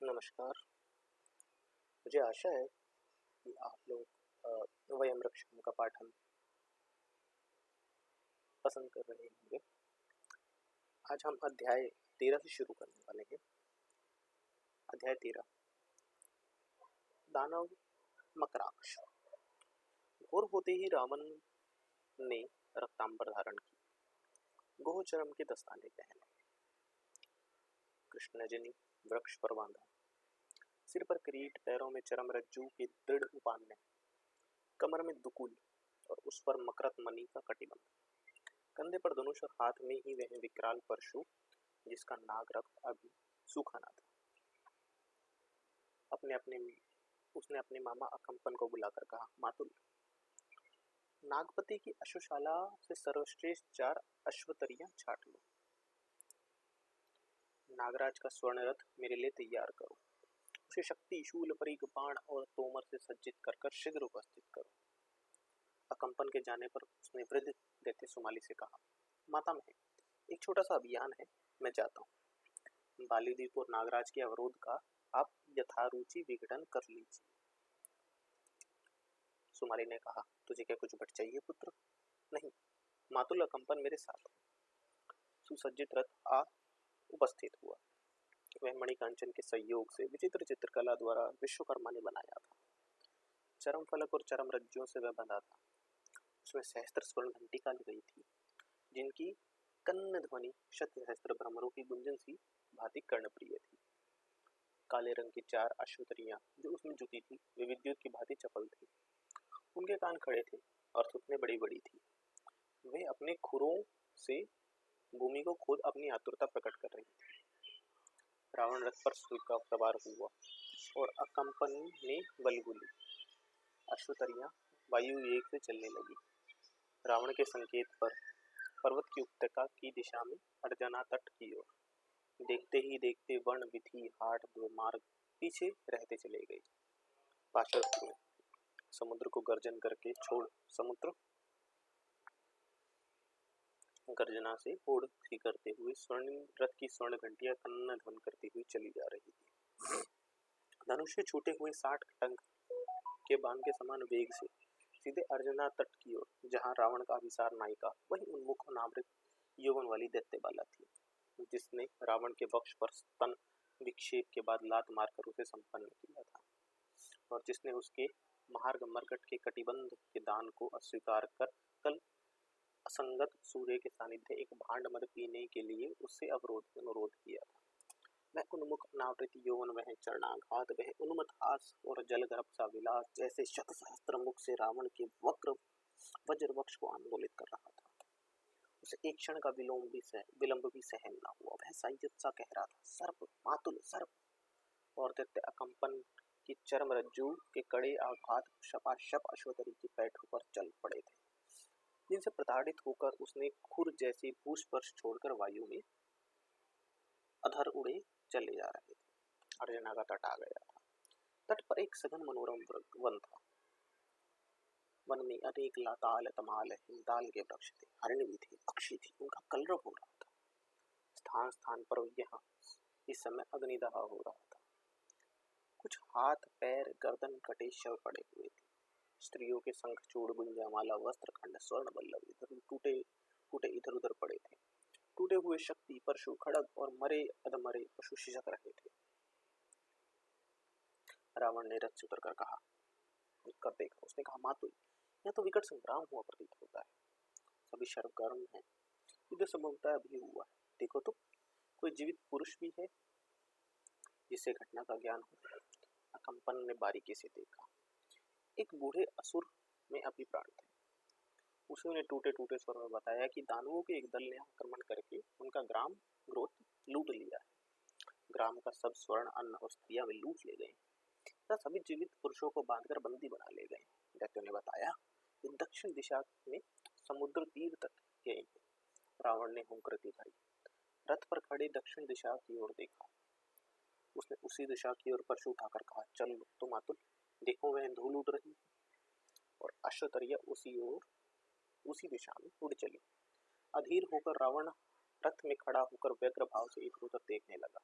नमस्कार। मुझे आशा है कि आप लोग वयम रक्षम का पाठन पसंद कर रहे होंगे। आज हम अध्याय 13 से शुरू करने वाले हैं। अध्याय 13, दानव मकराक्ष। भोर होते ही रावण ने रक्तांबर धारण की, गोचरम के दस्ताने पहने, कृष्णजनी वृक्ष पर बांधा, सिर पर किरीट, पैरों में चरम रज्जू के दृढ़ उपान्य, कमर में दुकुल और उस पर मकरत मणि का कटिबंध, कंधे पर धनुष और हाथ में ही वह विकराल परशु जिसका नाग रक्त अभी सूखा ना था। उसने अपने मामा अकंपन को बुलाकर कहा, मातुल, नागपति की अश्वशाला से सर्वश्रेष्ठ 4 अश्वतरियां छाट लो। नागराज का स्वर्ण रथ मेरे लिए तैयार करो, उसे शक्ति, शूल, परिघ, बाण और तोमर से सज्जित कर शीघ्र उपस्थित करो। अकंपन के जाने पर उसने वृद्ध देते सुमाली से कहा, मातामह, एक छोटा सा अभियान है, मैं जाता हूँ। बालीद्वीप और नागराज के अवरोध का आप यथारुचि विघटन कर लीजिए। सुमाली ने कहा, तुझे क्या कुछ बट चाहिए पुत्र? नहीं मातुल, अकंपन मेरे साथ है। सुसज्जित रथ आ उपस्थित हुआ। वह मणिकांचन के सहयोग से विचित्र चित्रकला द्वारा विश्वकर्मा ने बनाया था। चरम फलक और चरम रज्जुओं से वह बंधा था। उसमें सहस्त्र स्वर्ण घंटिका गई थी, जिनकी कन्न ध्वनि शत सहस्त्र भ्रमरों की गुंजन सी भांति कर्णप्रिय थी। काले रंग की 4 अश्वतरियां जो उसमें जुटी थी, वे विद्युत की भांति चपल थी। उनके कान खड़े थे और थुथने बड़ी बड़ी थी। वे अपने खुरों से भूमि को खोद अपनी आतुरता प्रकट कर रही थी। रावण रथ पर सवार हुआ और अकंपन ने बलगुली। अश्वतरियां वायु वेग से चलने लगी। रावण के संकेत पर पर्वत की उपत्यका की दिशा में अर्जना तट की ओर। देखते ही देखते वन, विथि, हाट, दो मार्ग पीछे रहते चले गए। पाशर में समुद्र को गर्जन करके छोड़, समुद्र गर्जना से होड़ सी करते हुए स्वर्ण रथ की स्वर्ण घंटियां कन्न ध्वन करती हुई चली जा रही थी। धनुष से छूटे हुए 60 टंक के बाण के समान वेग से सीधे अर्जना तट की ओर, जहां रावण का अभिसार नायिका वही उन्मुख अनावृत यौवन वाली दैत्यबाला थी, जिसने रावण के वक्ष पर स्तन विक्षेप के बाद लात मारकर उसे संपन्न किया था और जिसने उसके महार्ग मरकट के कटिबंध के दान को अस्वीकार कर कल असंगत सूर्य के सानिध्य एक भांड मद पीने के लिए उससे अनुरोध किया था। वह उन्मुख अनावृत यौवन, वह चरणाघात, वह उन्मत्त हास और जलगर्भ सा विलास जैसे शत सहस्त्र मुख से रावण के वज्र वक्ष को आंदोलित कर रहा था। उसे एक क्षण का विलंब भी सहन न हुआ। वह साइजत सा कह रहा था, सर्प मातुल सर्प, और दैत्य अकंपन की चरम रज्जू के कड़े आघात शपाशप अश्वतरी की पैठों पर चल पड़े थे, जिनसे प्रताड़ित होकर उसने खुर जैसे भूस्पर्श छोड़कर वायु में अधर उड़े चले जा रहे थे। अर्जना का तट आ गया था। तट पर एक सघन मनोरम वन था। वन में अनेक लाताल, तमाल, हिमताल के वृक्ष थे, हरिण भी थे, पक्षी थी, उनका कलरव हो रहा था। स्थान स्थान पर यहाँ इस समय अग्निदाह हो रहा था। कुछ हाथ, पैर, गर्दन कटे शव पड़े हुए थे। स्त्रियों के शंखचूड़, गुंजामाला, वस्त्र खंड, स्वर्ण बल्लभ इधर टूटे इधर उधर पड़े थे। टूटे हुए शक्ति, परशु, खड़ग और मरे अधमरे पशु शिशक रहे थे। रावण ने रथ से उतरकर कहा, देखा। उसने कहा, मातुल, यह तो विकट संग्राम हुआ प्रतीत होता है। सभी शर्मगर्म हैं। युद्ध संभवतः अभी हुआ है। देखो तो, कोई जीवित पुरुष भी है जिसे घटना का ज्ञान हो? अकंपन ने बारीकी से देखा। एक बूढ़े असुर में अभी प्राण थे। उसने टूटे टूटे स्वर में बताया कि दानवों के एक दल ने आक्रमण करके उनका ग्राम ग्रोथ लूट लिया है। ग्राम का सब स्वर्ण, अन्न और स्त्रियां वे लूट ले गए। सभी जीवित पुरुषों को बांधकर बंदी बना ले गए। दैत्यों ने बताया कि दक्षिण दिशा में समुद्र तीर तक गए। रावण ने हुंकृति भरी, रथ पर खड़े दक्षिण दिशा की ओर देखा। उसने उसी दिशा की ओर परशु उठाकर कहा, चल तो मातुल, देखो वह धूल उड़ रही है। और अश्वतरिया उसी दिशा में उड़ चली। अधीर होकर रावण रथ में खड़ा होकर व्यग्र भाव से इधर उधर देखने लगा।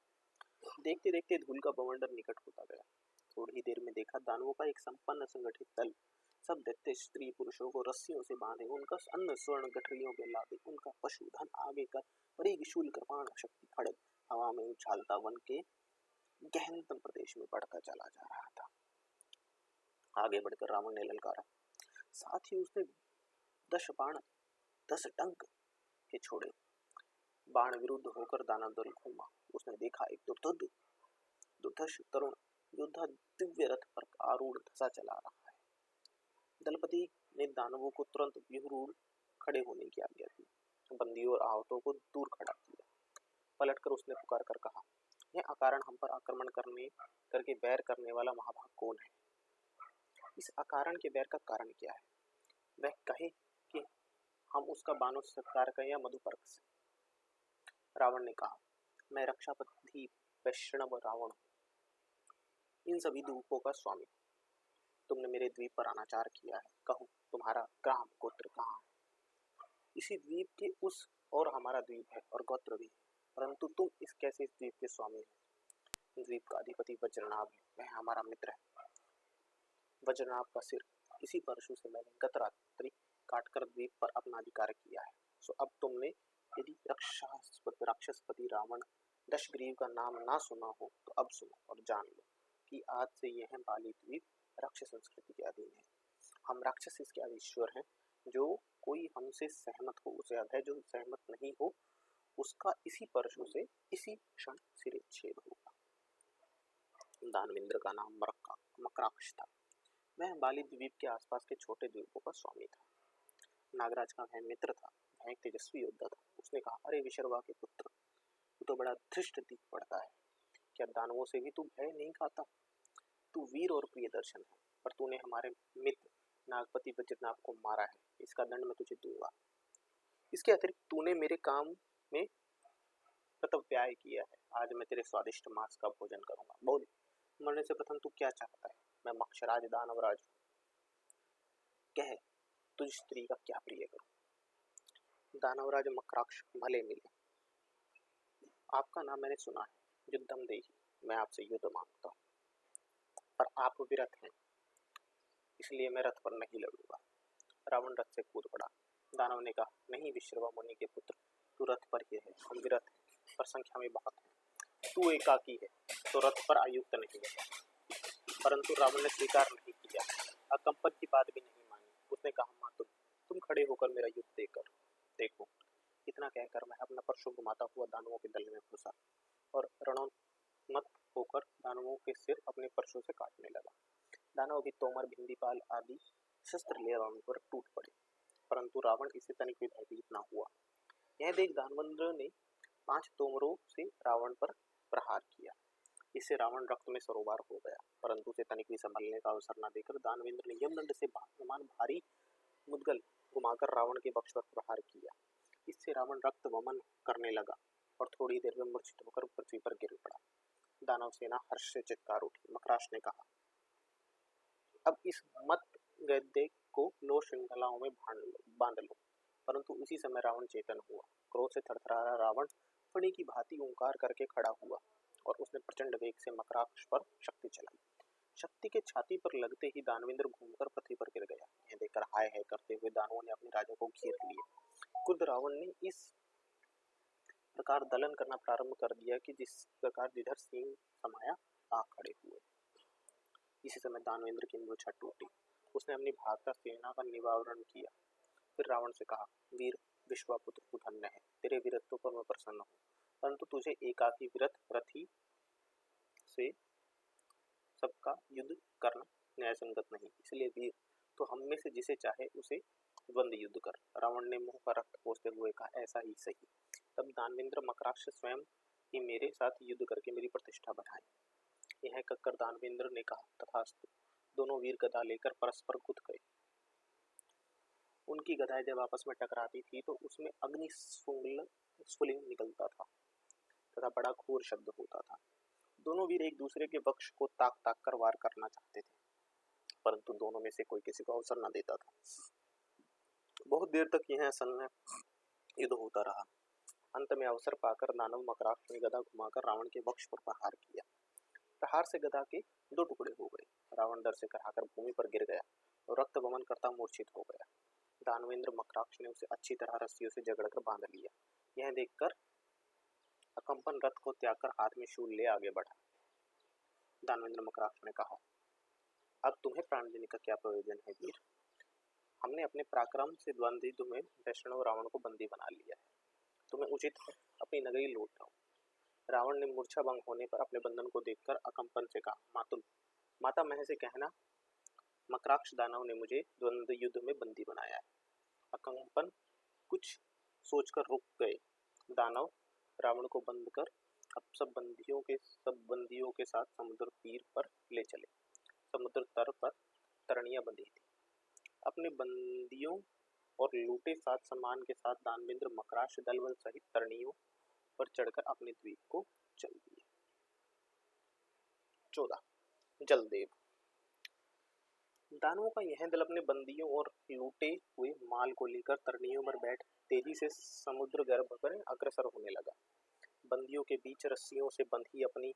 देखते देखते धूल का बवंडर निकट होता गया। थोड़ी देर में देखा दानवों का एक संपन्न संगठित दल, सब दैत्य स्त्री पुरुषों को रस्सियों से बांधे, उनका अन्न स्वर्ण गठरियों में लादे, उनका पशुधन आगे कर बड़ी शूल कृपाण शक्ति खड़ग हवा में उछालता वन के गहनतम प्रदेश में बढ़ता चला जा रहा था। आगे बढ़कर रावण ने ललकारा, साथ ही उसने 10 बाण 10 डंक के छोड़े। बाण विरुद्ध होकर दानव दल घूमा। उसने देखा एक दुर्धर्ष तरुण योद्धा दिव्य रथ पर आरूढ़ धसा चला रहा है। दलपति ने दानवों को तुरंत व्यूहरूढ़ खड़े होने की आज्ञा दी, बंदियों और आहतों को दूर खड़ा किया। पलटकर उसने पुकार कर कहा, यह अकारण हम पर आक्रमण करके बैर करने वाला महाभाग कौन है? इस अकारण के बैर का कारण क्या है? वह कहे कि हम उसका बानों से सत्कार करें या मधुपर्क से। रावण ने कहा, मैं रक्षापति वैष्णव रावण हूँ, इन सभी द्वीपों का स्वामी। तुमने मेरे द्वीप पर अनाचार किया है। कहो, तुम्हारा ग्राम गोत्र कहाँ है? इसी द्वीप के उस और हमारा द्वीप है और गोत्र भी, परंतु तुम इस कैसे इस द्वीप के स्वामी हो? द्वीप का अधिपति वज्रनाभ है, वह हमारा मित्र है। वज्रनाभ का सिर इसी परशु से मैंने गत रात्रि काटकर द्वीप पर अपना अधिकार किया है। सो अब तुमने यदि राक्षसपति रावण दशग्रीव का नाम ना सुना हो तो अब सुनो और जान लो कि आज से यह बाली द्वीप राक्षस संस्कृति के अधीन है। हम राक्षस इसके ईश्वर हैं। जो कोई हमसे सहमत हो उसे अभय, जो सहमत नहीं हो उसका इसी परशु से इसी क्षण सिरच्छेद होगा। दानवेंद्र का नाम मकराक्ष था। वह बाली द्वीप के आसपास के छोटे द्वीपों का स्वामी था। नागराज का वह मित्र था, वह एक तेजस्वी योद्धा था। उसने कहा, अरे विशर्वा के पुत्र, तू तो बड़ा धृष्ट दिख पड़ता है। क्या दानवों से भी तू भय नहीं खाता? तू वीर और प्रियदर्शन है, पर तूने हमारे मित्र नागपति वज्रनाभ को मारा है। इसका दंड मैं तुझे दूंगा। इसके अतिरिक्त तूने मेरे काम में प्रतव्याय किया है। आज मैं तेरे स्वादिष्ट मांस का भोजन करूंगा। बोल, मरने से प्रथम तू क्या चाहता है? मैं मक्षराज दानवराज हूँ। कह, तुझ स्त्री का क्या प्रिय करूं? दानवराज मकराक्ष, भले मिले। आपका नाम मैंने सुना है, युद्धम देही। मैं आपसे युद्ध मांगता हूँ, पर आप विरत हैं, इसलिए मैं रथ पर नहीं लड़ूंगा। रावण रथ से कूद पड़ा। दानव ने कहा, नहीं विश्रवा मुनि के पुत्र, तू रथ पर ही है। हम विरत हैं, पर संख्या में बहुत है। तू एकाकी है तो रथ पर आयुक्त नहीं है। परंतु रावण ने स्वीकार नहीं किया, अकंपन की बात भी नहीं मानी। उसने कहा, माँ तुम खड़े होकर मेरा युद्ध देखो। इतना कहकर मैं अपना परशु घुमाता हुआ दानवों के दल में घुसा और रणोन्मत्त होकर दानवों के सिर अपने परशु से काटने लगा। दानव भी तोमर, भिंदीपाल आदि शस्त्र ले रावण पर टूट पड़े, परंतु रावण इसे तनिक भी भयभीत न हुआ। यह देख दानवेंद्र ने 5 तोमरों से रावण पर प्रहार किया। इससे रावण रक्त में सरोवर हो गया, परंतु उसे तनिक भी संभलने का अवसर न देकर दानवेंद्र ने यमदंड से भासमान भारी मुद्गल घुमाकर रावण के वक्ष पर प्रहार किया। इससे रावण रक्त वमन करने लगा और थोड़ी देर में मूर्छित होकर पृथ्वी पर गिर पड़ा। दानव सेना हर्ष से चित्कार उठी। मकराक्ष ने कहा, अब इस मत गद्दे को लो श्रृंखलाओं में बांध लो। परंतु उसी समय रावण चेतन हुआ। क्रोध से थरथरा रावण फणी की भांति ओंकार करके खड़ा हुआ और उसने प्रचंड वेग से मकराक्ष पर शक्ति चलाई। शक्ति के छाती पर लगते ही दानवेंद्र घूमकर पृथ्वी पर गिर गया। यह देखकर हाय हाय करते हुए दानवों ने अपने राजा को घेर लिया। खुद रावण ने इस प्रकार दलन करना प्रारंभ कर दिया कि जिस प्रकार जिधर सिंह समाया आ खड़े हुए। इसी समय दानवेंद्र की मूर्छा टूटी। उसने अपनी भागता सेना का निवारण किया। फिर रावण से कहा, वीर विश्वापुत्र, तू धन्य है, तेरे वीरत्व पर मैं प्रसन्न हूँ, परंतु तुझे एकाकी रथी से सबका युद्ध करना न्याय संगत नहीं। इसलिए वीर, तो हम में से जिसे चाहे उसे द्वंद्व युद्ध कर। रावण ने मुंह पर रक्त पोंछते हुए कहा, ऐसा ही सही। तब दानवेंद्र मकराक्ष स्वयं ही मेरे साथ युद्ध करके मेरी प्रतिष्ठा बढ़ाए। यह कहकर दानवेंद्र ने कहा, तथास्तु। दोनों वीर गदा लेकर परस्पर कूद गए। उनकी गदाएं जब आपस में टकराती थी तो उसमें अग्नि स्फुलिंग निकलता था तथा बड़ा घोर शब्द होता था। दोनों वीर एक दूसरे के वक्ष को ताक ताक कर वार करना चाहते थे, परंतु दोनों में से कोई किसी को अवसर न देता था। बहुत देर तक यह असन्न युद्ध होता रहा। अंत में अवसर पाकर दानव मकराक्ष ने गदा घुमाकर रावण के वक्ष पर प्रहार किया। प्रहार से गदा के 2 टुकड़े हो गए। रावण डर से कराहकर भूमि पर गिर गया और रक्त वमन करता मूर्छित हो गया। दानवेंद्र मकराक्ष ने उसे अच्छी तरह रस्सियों से जकड़कर बांध लिया। यह देखकर अकंपन रथ को त्याग कर हाथ में शूल ले आगे बढ़ा। दानवेंद्र मकराक्ष ने कहा, अब तुम्हें प्राण देने का क्या प्रयोजन है वीर? हमने अपने पराक्रम से द्वंद्व युद्ध में वैष्णव रावण को बंदी बना लिया है। तुम्हें उचित है अपनी नगरी लौट जाओ। रावण ने मूर्छा भंग होने पर अपने बंधन को देखकर अकंपन से कहा, मातुल माता मह से कहना मकराक्ष दानव ने मुझे द्वंद्व युद्ध में बंदी बनाया है। अकंपन कुछ सोचकर रुक गए। दानव रावण को बंद कर अब सब बंदियों के साथ समुद्र तीर पर ले चले। समुद्र तट पर तरणियां बंधी थी। अपने बंदियों और लूटे साथ सम्मान के साथ दानवेंद्र मकराक्ष दलबल सहित तरणियों पर चढ़कर अपने द्वीप को चल दिए। 14 जलदेव। दानवों का यह दल अपने बंदियों और लूटे हुए माल को लेकर तरणियों पर बैठ तेजी से समुद्र गर्भ पर अग्रसर होने लगा। बंदियों के बीच रस्सियों से बंधी अपनी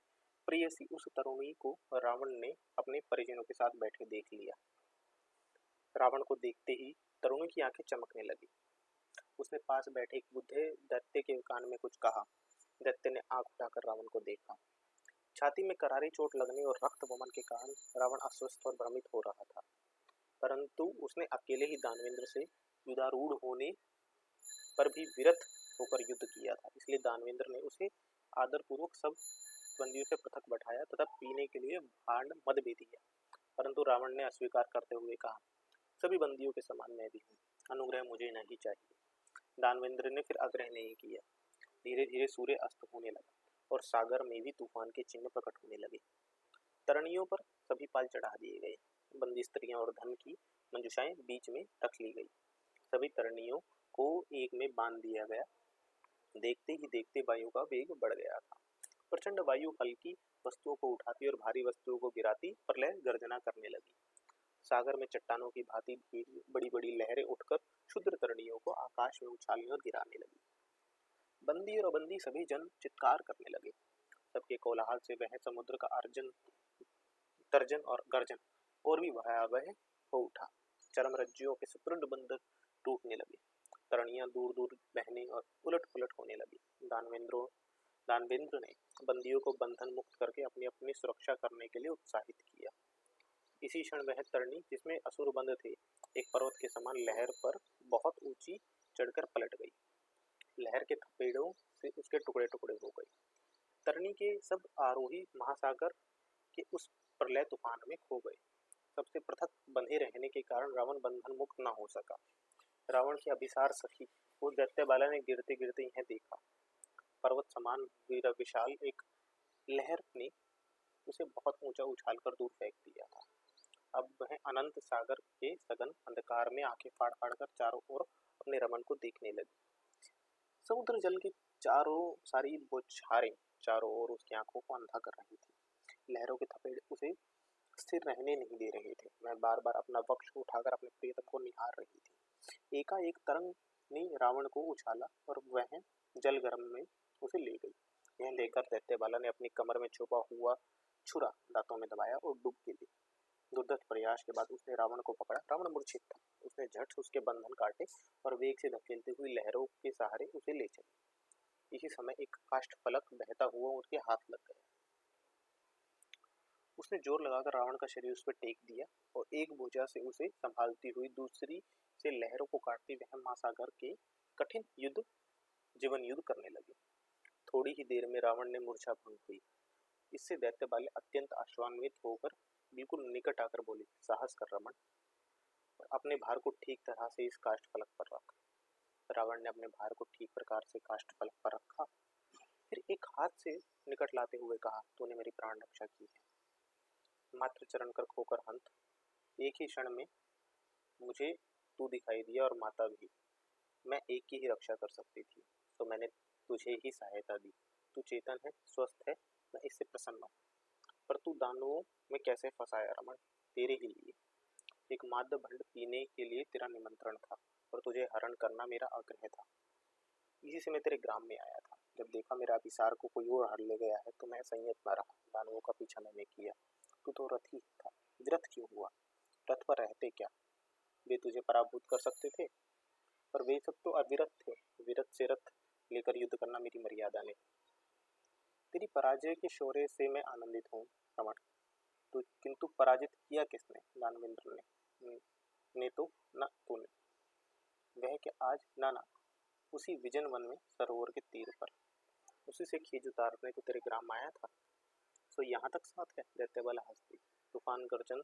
प्रेयसी उस तरुणी को रावण ने अपने परिजनों के साथ बैठे देख लिया। रावण को देखते ही तरुणी की आंखें चमकने लगी। उसने पास बैठे एक बुढ़े दैत्य के कान में कुछ कहा। दैत्य ने आंख उठाकर रावण को देखा। छाती में करारी चोट लगने और रक्त वमन के कारण रावण अस्वस्थ और भ्रमित हो रहा था, परंतु उसने अकेले ही दानवेंद्र से युद्धारूढ़ होने पर भी विरत होकर युद्ध किया था। इसलिए दानवेंद्र ने उसे आदरपूर्वक सब बंदियों से पृथक बैठाया तथा पीने के लिए भांड मद भी दिया, परंतु रावण ने अस्वीकार करते हुए कहा, सभी बंदियों के समान मैं भी हूँ, अनुग्रह मुझे नहीं चाहिए। दानवेंद्र ने फिर आग्रह नहीं किया। धीरे धीरे सूर्य अस्त होने लगा और सागर में भी तूफान के चिन्ह प्रकट होने लगे। तरणियों पर सभी पाल चढ़ा दिए गए। बंदी स्त्रियां और धन की मंजुषाएं बीच में रख ली गई। सभी तरणियों को एक में बांध दिया गया। देखते ही देखते वायु का वेग बढ़ गया था। प्रचंड वायु हल्की वस्तुओं को उठाती और भारी वस्तुओं को गिराती प्रलय गर्जना करने लगी। सागर में चट्टानों की भांति बड़ी बड़ी लहरें उठकर क्षुद्र तरणियों को आकाश में उछालने और गिराने लगी। बंदी और अबंदी सभी जन चित्कार करने लगे। सबके कोलाहल से वह समुद्र का तर्जन और गर्जन और भी भयावह हो उठा। चरम रज्जुओं के सुदृढ़ बंधन टूटने लगे। तरणियां दूर दूर बहने और उलट पुलट होने लगी। दानवेंद्र ने बंदियों को बंधन मुक्त करके अपनी अपनी सुरक्षा करने के लिए उत्साहित किया। इसी क्षण वह तरणी जिसमें असुर बंद थे एक पर्वत के समान लहर पर बहुत ऊंची चढ़कर पलट गई। लहर के थपेड़ों से उसके टुकड़े टुकड़े हो गए। तरणी के सब आरोही महासागर के उस प्रलय तूफान में खो गए। सबसे पृथक बंधे रहने के कारण रावण बंधन मुक्त न हो सका। रावण की अभिसार सखी उस दैत्य बाला ने गिरते गिरते यह देखा। पर्वत समान विशाल एक लहर ने उसे बहुत ऊंचा उछालकर दूर फेंक दिया था। अब वह अनंत सागर के सघन अंधकार में आंखें फाड़ फाड़ कर चारों ओर अपने रमन को देखने लगी। समुद्र जल की सारी बौछारें चारों ओर उसकी आंखों को अंधा कर रही थी। लहरों के थपेड़े उसे स्थिर रहने नहीं दे रहे थे। वह बार बार अपना वक्ष उठाकर अपने प्रियतम को निहार रही थी। एकाएक तरंग ने रावण को उछाला और वह जल गर्भ में उसे ले गई। यह लेकर दैत्य बाला ने अपनी कमर में छुपा हुआ छुरा दांतों में दबाया और डुबकी दी। दुर्धर्ष प्रयास के बाद उसने रावण को पकड़ा। रावण मूर्छित था। उसने झट उसके बंधन काटे और वेग से धकेलते हुए लहरों के सहारे उसे ले चली। इसी समय एक काष्ठ फलक बहता हुआ उसके हाथ लग गया। उसने जोर लगाकर रावण का शरीर उस पर टेक दिया और एक भुजा से उसे संभालती हुई दूसरी से लहरों को काटती वह महासागर के कठिन जीवन युद्ध करने लगे। थोड़ी ही देर में रावण ने मूर्छा भंग हुई। इससे दैत्य बाले अत्यंत आश्वान्वित होकर बिल्कुल निकट आकर बोले, साहस कर रमण, अपने भार को ठीक तरह से इस काष्ठ फलक पर रख। रावण ने अपने भार को ठीक प्रकार से काष्ठ फलक पर रखा। फिर एक हाथ से निकट लाते हुए कहा, तूने मेरी प्राण रक्षा की है। मात्र चरण कर खोकर हंत, एक ही क्षण में मुझे तू दिखाई दिया और माता भी। मैं एक की ही रक्षा कर सकती थी, तो मैंने तुझे ही सहायता दी। तू चेतन है, स्वस्थ है, मैं इससे प्रसन्न हूँ। पर तू दानवों में कैसे फंसाया रमण? तेरे ही लिए एक माद्य भंड पीने के लिए तेरा निमंत्रण था और तुझे हरण करना मेरा आग्रह था। इसी से मैं तेरे ग्राम में आया था। जब देखा मेरा अभिसार को कोई और हर ले गया है तो मैं संयत न रहा, दानवों का पीछा मैंने किया। तू तो रथी था, विरथ क्यों हुआ? रथ पर रहते क्या वे तुझे पराभूत कर सकते थे? पर वे सब तो अविरत थे। विरत से रथ लेकर युद्ध करना मेरी मर्यादा नहीं। तेरी पराजय के शौर्य से मैं आनंदित हूँ रमण, तो किंतु पराजित किया किसने? दानवेंद्र ने तो न तूने। वह क्या आज? ना ना, उसी विजन वन में सरोवर के तीर पर। उसी से खींच उतारने तो तेरे ग्राम आया था। सो यहाँ तक साथ है। दैत्यबल हंस दी। तूफान गर्जन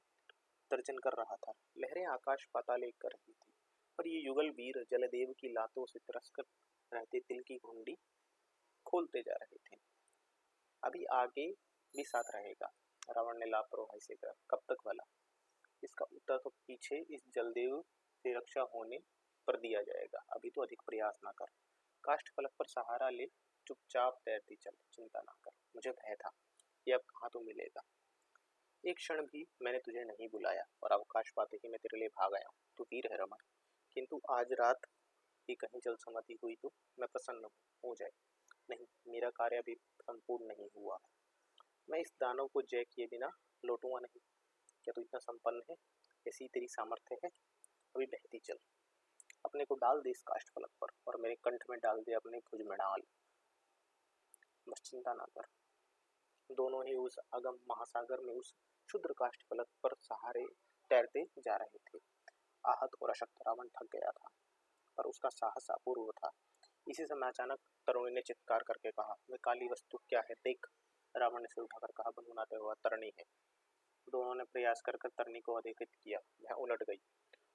तर्जन कर रहा था, लहरें आकाश पाताल एक कर रही थी, पर ये युगल वीर जलदेव की लातों से तरसकर रहते तिल की घुंडी खोलते जा रहे थे। अभी आगे भी साथ रहेगा, रावण ने लापरवाही से कहा। कब तक भला? इसका उत्तर तो पीछे इस जलदेव से रक्षा होने पर दिया जाएगा। अभी तो अधिक प्रयास ना कर, काष्ठ फलक पर सहारा ले, चुपचाप तैरती चल, चिंता ना कर। मुझे भय था कि अब कहाँ तो मिलेगा। एक क्षण भी मैंने तुझे नहीं बुलाया और अवकाश पाते ही मैं तेरे लिए भाग आया हूँ। तू वीर है रमन, किंतु आज रात ही कहीं जल समाधि हुई तो मैं प्रसन्न हो जाए। नहीं, मेरा कार्य अभी संपूर्ण नहीं हुआ। मैं इस दानव को जय किए बिना लौटूंगा नहीं। क्या तू इतना संपन्न है? ऐसी तेरी सामर्थ्य है? अभी बहती चल, अपने को डाल दे इस काष्ठ फलक पर और मेरे कंठ में डाल दे अपने भुज में डाल। बस चिंता ना कर। दोनों ही उस अगम महासागर में उस क्षुद्र काष्ठ फलक पर सहारे तैरते जा रहे थे। आहत और अशक्त रावण थक गया था, पर उसका साहस अपूर्व था। इसी समय अचानक तरुणी ने चित्कार करके कहा, वह काली वस्तु क्या है देख। रावण ने सिर उठाकर कहा, बनमुनाते हुआ तरणी है। दोनों ने प्रयास कर तरनी को अधोगति किया। वह उलट गई।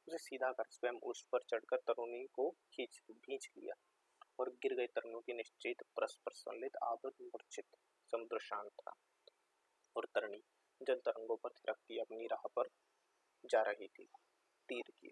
उसे सीधा कर स्वयं उस पर चढ़कर तरुणी को खींच लिया और गिर गई। तरुणी की निश्चित परस्पर संलित आवृत मूर्छित। समुद्र शांत था और तरणी जल तरंगों पर थिरकती अपनी राह पर जा रही थी, तीर की